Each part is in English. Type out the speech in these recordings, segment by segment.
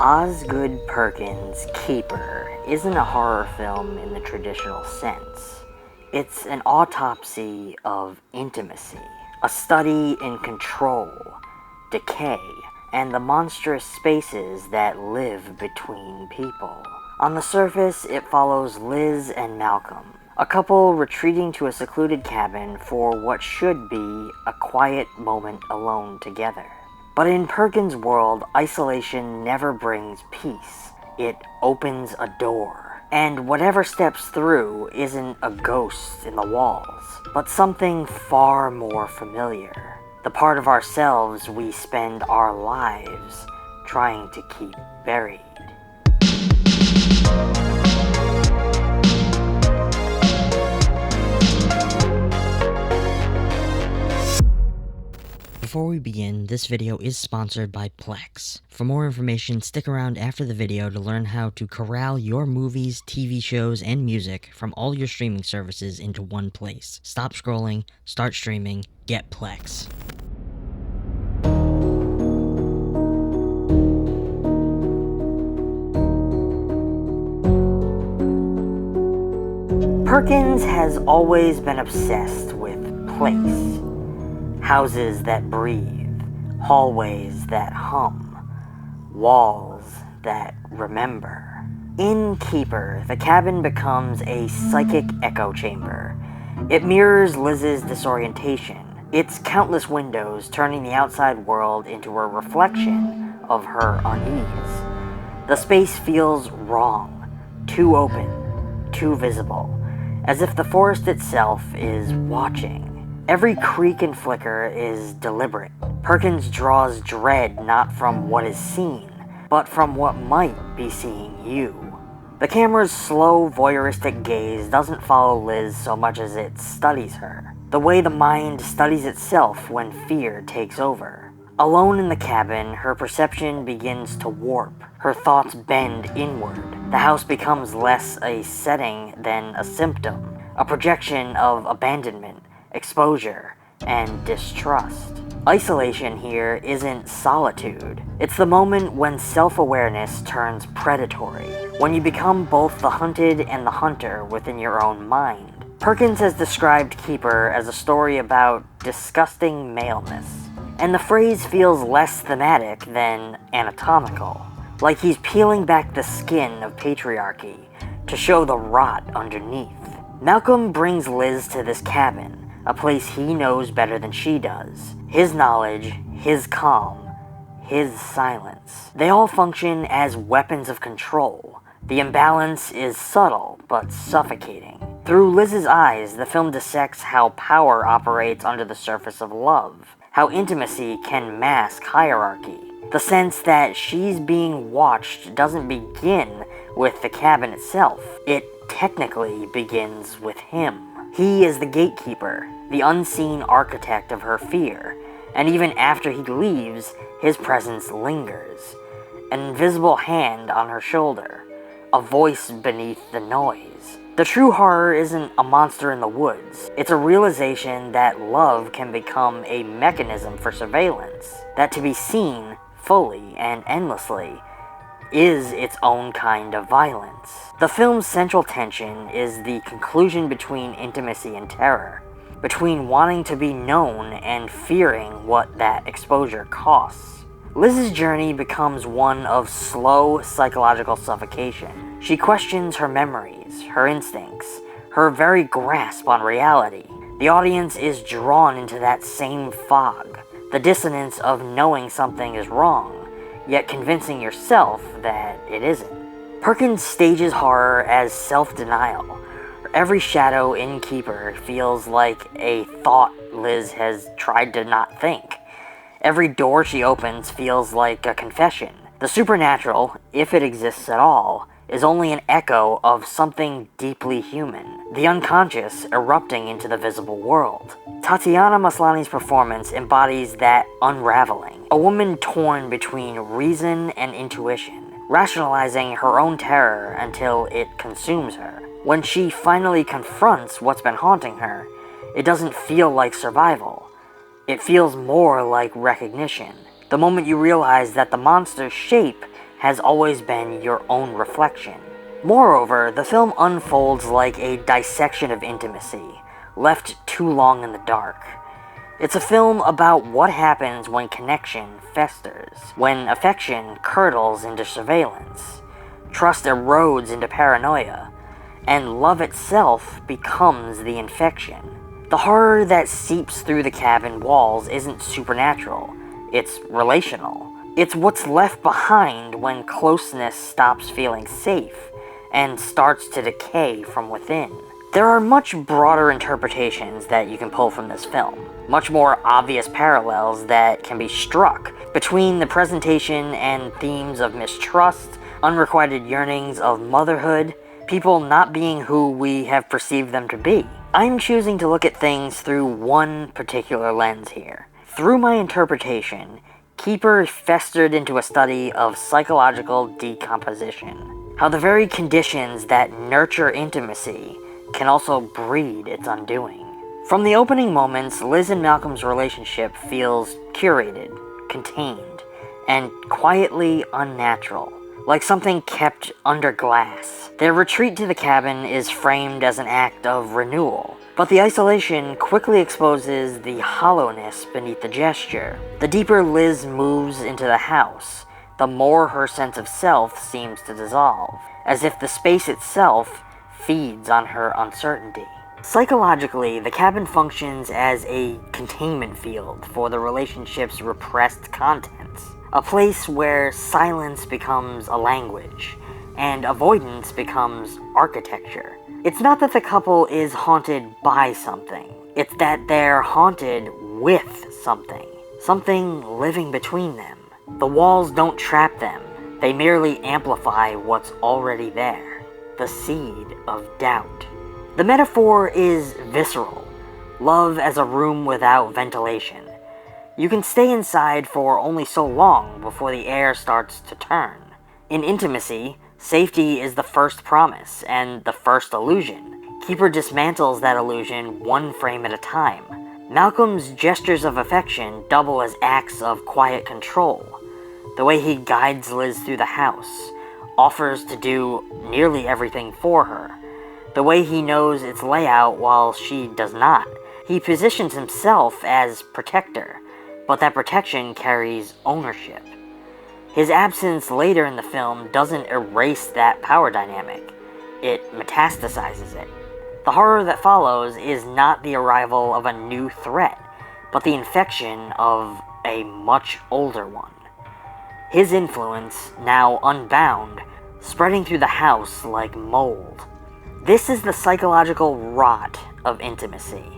Osgood Perkins' Keeper isn't a horror film in the traditional sense. It's an autopsy of intimacy, a study in control, decay, and the monstrous spaces that live between people. On the surface, it follows Liz and Malcolm, a couple retreating to a secluded cabin for what should be a quiet moment alone together. But in Perkins' world, isolation never brings peace. It opens a door. And whatever steps through isn't a ghost in the walls, but something far more familiar. The part of ourselves we spend our lives trying to keep buried. Before we begin, this video is sponsored by Plex. For more information, stick around after the video to learn how to corral your movies, TV shows, and music from all your streaming services into one place. Stop scrolling, start streaming, get Plex. Perkins has always been obsessed with place. Houses that breathe, hallways that hum, walls that remember. In Keeper, the cabin becomes a psychic echo chamber. It mirrors Liz's disorientation, its countless windows turning the outside world into a reflection of her unease. The space feels wrong, too open, too visible, as if the forest itself is watching. Every creak and flicker is deliberate. Perkins draws dread not from what is seen, but from what might be seeing you. The camera's slow, voyeuristic gaze doesn't follow Liz so much as it studies her, the way the mind studies itself when fear takes over. Alone in the cabin, her perception begins to warp. Her thoughts bend inward. The house becomes less a setting than a symptom, a projection of abandonment, exposure, and distrust. Isolation here isn't solitude. It's the moment when self-awareness turns predatory, when you become both the hunted and the hunter within your own mind. Perkins has described Keeper as a story about disgusting maleness, and the phrase feels less thematic than anatomical, like he's peeling back the skin of patriarchy to show the rot underneath. Malcolm brings Liz to this cabin, a place he knows better than she does. His knowledge, his calm, his silence. They all function as weapons of control. The imbalance is subtle, but suffocating. Through Liz's eyes, the film dissects how power operates under the surface of love, how intimacy can mask hierarchy. The sense that she's being watched doesn't begin with the cabin itself. It technically begins with him. He is the gatekeeper, the unseen architect of her fear, and even after he leaves, his presence lingers. An invisible hand on her shoulder, a voice beneath the noise. The true horror isn't a monster in the woods. It's a realization that love can become a mechanism for surveillance, that to be seen fully and endlessly is its own kind of violence. The film's central tension is the conclusion between intimacy and terror, between wanting to be known and fearing what that exposure costs. Liz's journey becomes one of slow psychological suffocation. She questions her memories, her instincts, her very grasp on reality. The audience is drawn into that same fog, the dissonance of knowing something is wrong, yet convincing yourself that it isn't. Perkins stages horror as self-denial. Every shadow in Keeper feels like a thought Liz has tried to not think. Every door she opens feels like a confession. The supernatural, if it exists at all, is only an echo of something deeply human, the unconscious erupting into the visible world. Tatiana Maslany's performance embodies that unraveling, a woman torn between reason and intuition, rationalizing her own terror until it consumes her. When she finally confronts what's been haunting her, it doesn't feel like survival. It feels more like recognition. The moment you realize that the monster's shape has always been your own reflection. Moreover, the film unfolds like a dissection of intimacy, left too long in the dark. It's a film about what happens when connection festers, when affection curdles into surveillance, trust erodes into paranoia, and love itself becomes the infection. The horror that seeps through the cabin walls isn't supernatural, it's relational. It's what's left behind when closeness stops feeling safe and starts to decay from within. There are much broader interpretations that you can pull from this film, much more obvious parallels that can be struck between the presentation and themes of mistrust, unrequited yearnings of motherhood, people not being who we have perceived them to be. I'm choosing to look at things through one particular lens here. Through my interpretation, Keeper festered into a study of psychological decomposition, how the very conditions that nurture intimacy can also breed its undoing. From the opening moments, Liz and Malcolm's relationship feels curated, contained, and quietly unnatural, like something kept under glass. Their retreat to the cabin is framed as an act of renewal, but the isolation quickly exposes the hollowness beneath the gesture. The deeper Liz moves into the house, the more her sense of self seems to dissolve, as if the space itself feeds on her uncertainty. Psychologically, the cabin functions as a containment field for the relationship's repressed contents, a place where silence becomes a language, and avoidance becomes architecture. It's not that the couple is haunted by something, it's that they're haunted with something living between them. The walls don't trap them, they merely amplify what's already there, the seed of doubt. The metaphor is visceral, love as a room without ventilation. You can stay inside for only so long before the air starts to turn. In intimacy, safety is the first promise and the first illusion. Keeper dismantles that illusion one frame at a time. Malcolm's gestures of affection double as acts of quiet control. The way he guides Liz through the house, offers to do nearly everything for her. The way he knows its layout while she does not. He positions himself as protector, but that protection carries ownership. His absence later in the film doesn't erase that power dynamic, it metastasizes it. The horror that follows is not the arrival of a new threat, but the infection of a much older one. His influence, now unbound, spreading through the house like mold. This is the psychological rot of intimacy.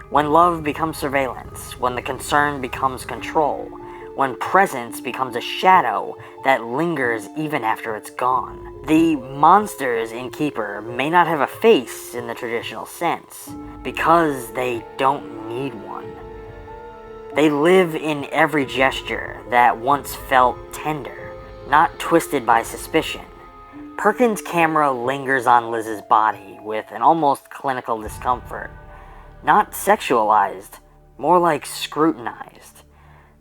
When love becomes surveillance, when the concern becomes control, when presence becomes a shadow that lingers even after it's gone. The monsters in Keeper may not have a face in the traditional sense, because they don't need one. They live in every gesture that once felt tender, not twisted by suspicion. Perkin's camera lingers on Liz's body with an almost clinical discomfort. Not sexualized, more like scrutinized.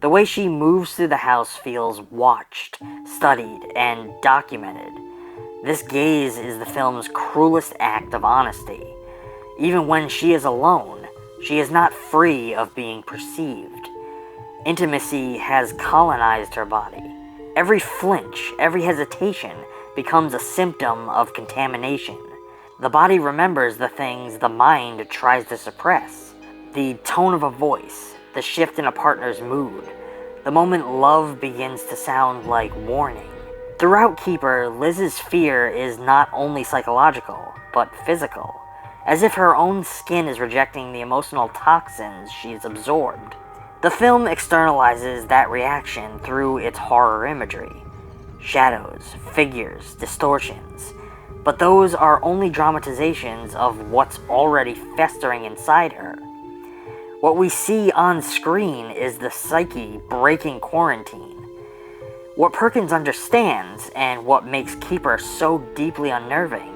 The way she moves through the house feels watched, studied, and documented. This gaze is the film's cruelest act of honesty. Even when she is alone, she is not free of being perceived. Intimacy has colonized her body. Every flinch, every hesitation becomes a symptom of contamination. The body remembers the things the mind tries to suppress. The tone of a voice, the shift in a partner's mood, the moment love begins to sound like warning. Throughout Keeper, Liz's fear is not only psychological, but physical, as if her own skin is rejecting the emotional toxins she's absorbed. The film externalizes that reaction through its horror imagery. Shadows, figures, distortions. But those are only dramatizations of what's already festering inside her. What we see on screen is the psyche breaking quarantine. What Perkins understands, and what makes Keeper so deeply unnerving,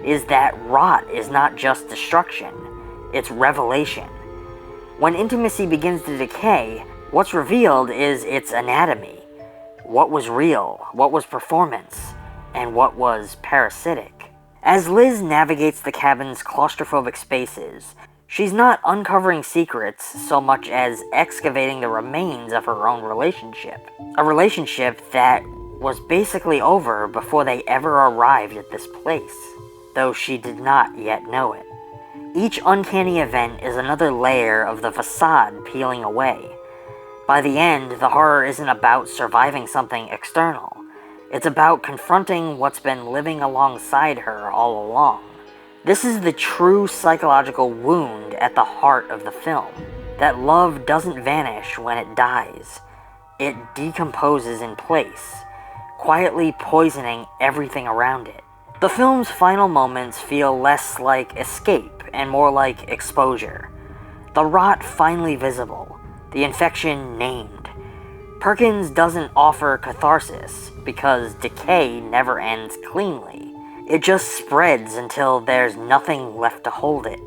is that rot is not just destruction, it's revelation. When intimacy begins to decay, what's revealed is its anatomy. What was real? What was performance? And what was parasitic? As Liz navigates the cabin's claustrophobic spaces, she's not uncovering secrets so much as excavating the remains of her own relationship. A relationship that was basically over before they ever arrived at this place, though she did not yet know it. Each uncanny event is another layer of the facade peeling away. By the end, the horror isn't about surviving something external. It's about confronting what's been living alongside her all along. This is the true psychological wound at the heart of the film. That love doesn't vanish when it dies. It decomposes in place, quietly poisoning everything around it. The film's final moments feel less like escape and more like exposure. The rot finally visible, the infection named. Perkins doesn't offer catharsis because decay never ends cleanly. It just spreads until there's nothing left to hold it.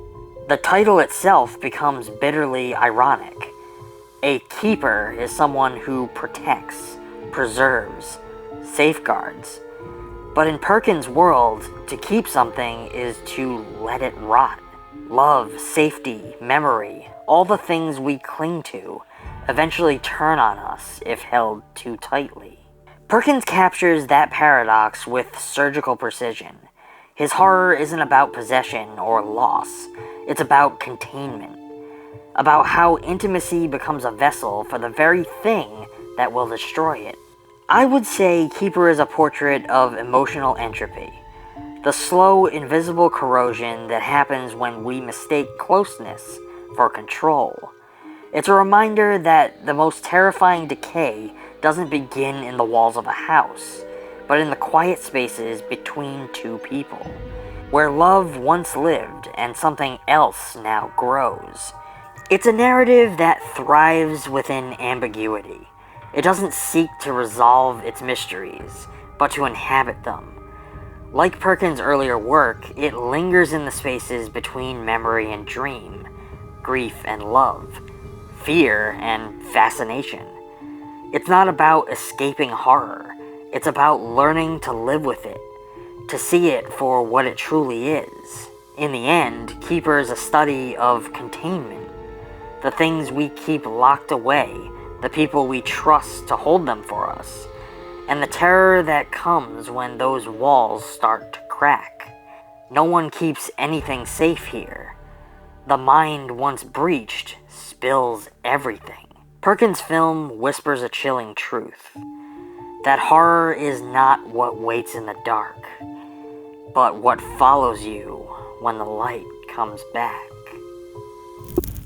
The title itself becomes bitterly ironic. A keeper is someone who protects, preserves, safeguards. But in Perkins' world, to keep something is to let it rot. Love, safety, memory, all the things we cling to eventually turn on us if held too tightly. Perkins captures that paradox with surgical precision. His horror isn't about possession or loss. It's about containment. About how intimacy becomes a vessel for the very thing that will destroy it. I would say Keeper is a portrait of emotional entropy. The slow, invisible corrosion that happens when we mistake closeness for control. It's a reminder that the most terrifying decay doesn't begin in the walls of a house, but in the quiet spaces between two people, where love once lived and something else now grows. It's a narrative that thrives within ambiguity. It doesn't seek to resolve its mysteries, but to inhabit them. Like Perkins' earlier work, it lingers in the spaces between memory and dream, grief and love, fear and fascination. It's not about escaping horror. It's about learning to live with it, to see it for what it truly is. In the end, Keeper is a study of containment. The things we keep locked away, the people we trust to hold them for us, and the terror that comes when those walls start to crack. No one keeps anything safe here. The mind, once breached, spills everything. Perkins' film whispers a chilling truth. That horror is not what waits in the dark, but what follows you when the light comes back.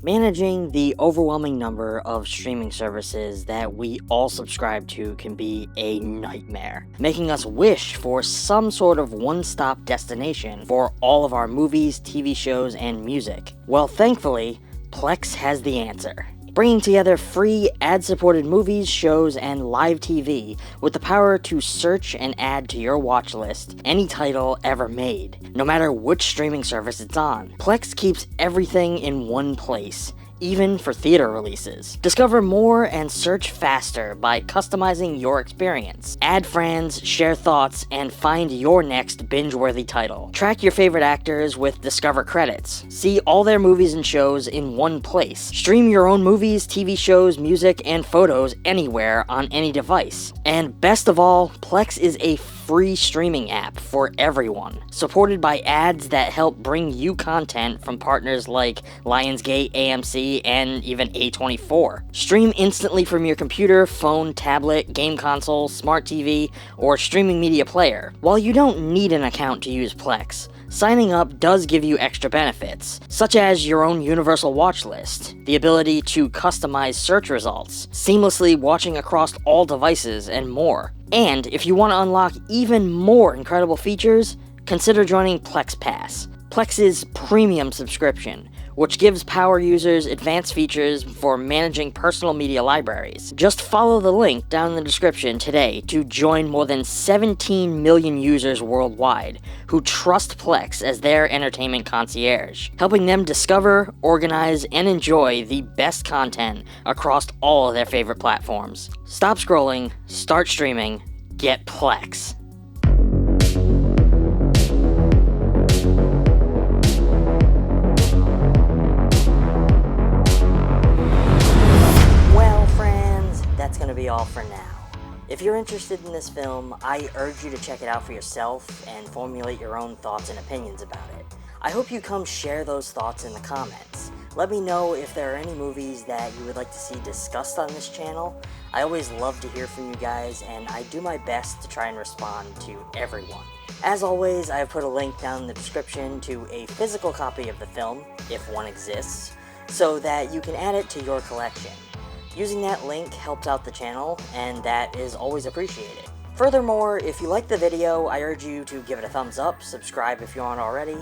Managing the overwhelming number of streaming services that we all subscribe to can be a nightmare, making us wish for some sort of one-stop destination for all of our movies, TV shows, and music. Well, thankfully, Plex has the answer. Bringing together free, ad-supported movies, shows, and live TV with the power to search and add to your watch list any title ever made, no matter which streaming service it's on. Plex keeps everything in one place, even for theater releases. Discover more and search faster by customizing your experience. Add friends, share thoughts, and find your next binge-worthy title. Track your favorite actors with Discover credits. See all their movies and shows in one place. Stream your own movies, TV shows, music, and photos anywhere on any device. And best of all, Plex is a free streaming app for everyone, supported by ads that help bring you content from partners like Lionsgate, AMC, and even A24. Stream instantly from your computer, phone, tablet, game console, smart TV, or streaming media player. While you don't need an account to use Plex, signing up does give you extra benefits, such as your own universal watch list, the ability to customize search results, seamlessly watching across all devices, and more. And if you want to unlock even more incredible features, consider joining Plex Pass, Plex's premium subscription, which gives power users advanced features for managing personal media libraries. Just follow the link down in the description today to join more than 17 million users worldwide who trust Plex as their entertainment concierge, helping them discover, organize, and enjoy the best content across all of their favorite platforms. Stop scrolling, start streaming, get Plex. That's going to be all for now. If you're interested in this film, I urge you to check it out for yourself and formulate your own thoughts and opinions about it. I hope you come share those thoughts in the comments. Let me know if there are any movies that you would like to see discussed on this channel. I always love to hear from you guys, and I do my best to try and respond to everyone. As always, I have put a link down in the description to a physical copy of the film, if one exists, so that you can add it to your collection. Using that link helps out the channel, and that is always appreciated. Furthermore, if you like the video, I urge you to give it a thumbs up, subscribe if you aren't already.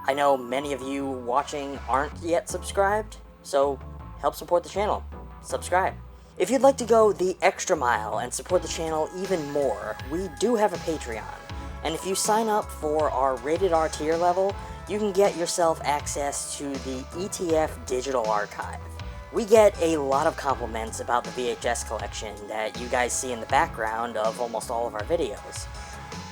I know many of you watching aren't yet subscribed, so help support the channel. Subscribe. If you'd like to go the extra mile and support the channel even more, we do have a Patreon. And if you sign up for our Rated R tier level, you can get yourself access to the ETF Digital Archive. We get a lot of compliments about the VHS collection that you guys see in the background of almost all of our videos.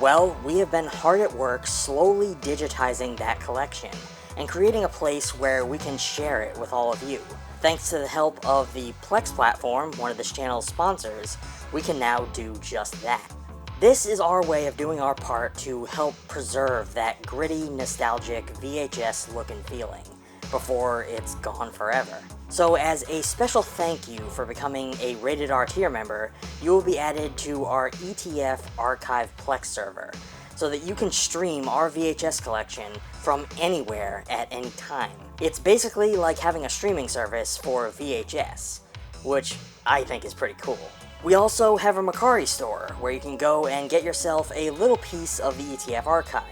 Well, we have been hard at work slowly digitizing that collection and creating a place where we can share it with all of you. Thanks to the help of the Plex platform, one of this channel's sponsors, we can now do just that. This is our way of doing our part to help preserve that gritty, nostalgic VHS look and feeling before it's gone forever. So as a special thank you for becoming a Rated R tier member, you will be added to our ETF Archive Plex server, so that you can stream our VHS collection from anywhere at any time. It's basically like having a streaming service for VHS, which I think is pretty cool. We also have a Mercari store, where you can go and get yourself a little piece of the ETF archive.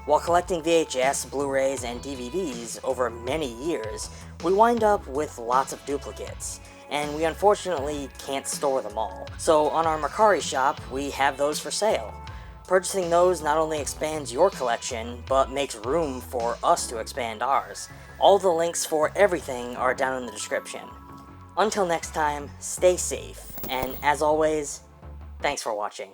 While collecting VHS, Blu-rays, and DVDs over many years, we wind up with lots of duplicates, and we unfortunately can't store them all. So on our Mercari shop, we have those for sale. Purchasing those not only expands your collection, but makes room for us to expand ours. All the links for everything are down in the description. Until next time, stay safe, and as always, thanks for watching.